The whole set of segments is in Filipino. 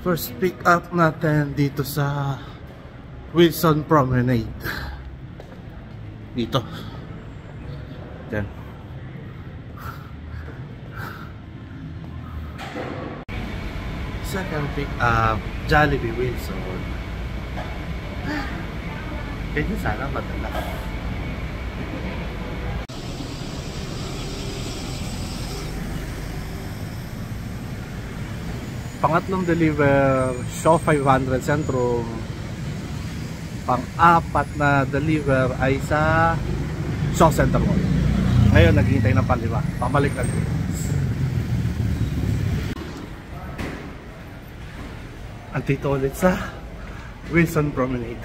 First pick up natin dito sa Wilson Promenade. Dito. Yan. Second pick up, Jollibee Wilson. Kaya sana madala. Pangatlong deliver, Shaw 500 Centrum. Pang-apat na deliver ay sa Shaw Center Mall. Ngayon naghihintay ng pang-5. Pabalik na dito. Andito ulit sa Wilson Promenade.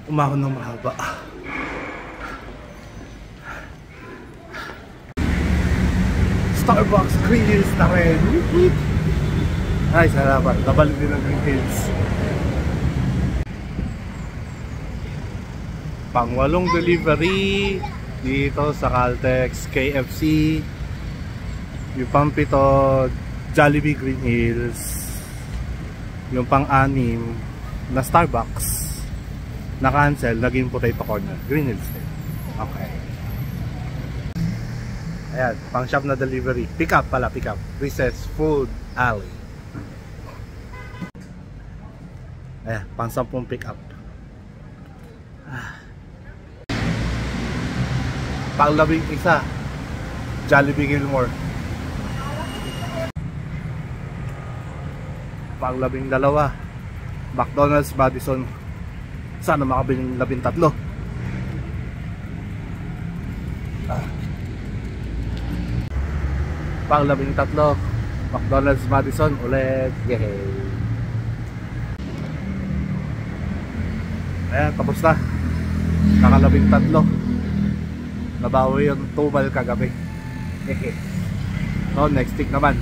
Umahon ng mahaba. Starbucks Green Hills na rin. Ay, salamat. Nabalik din ng Green Hills. Pang-8 delivery dito sa Caltex, KFC. Yung pang-7, Jollibee Green Hills. Yung pang-6 na Starbucks na-cancel, naging Potato Corner, Green Hills din. Okay. Ayan, pang-shop na delivery. Pick up pala, pick up. Recess Food Alley. Ayan, pang-10 pick up. Pang-11, Jollibee Gilmore. Pang-12, McDonald's Madison. Sana makabiling 13. Pang-13, McDonald's Madison ulit. Yay! Ayan, tapos na. Naka-13. Nabawi yung tumal kagabi. So, next week naman.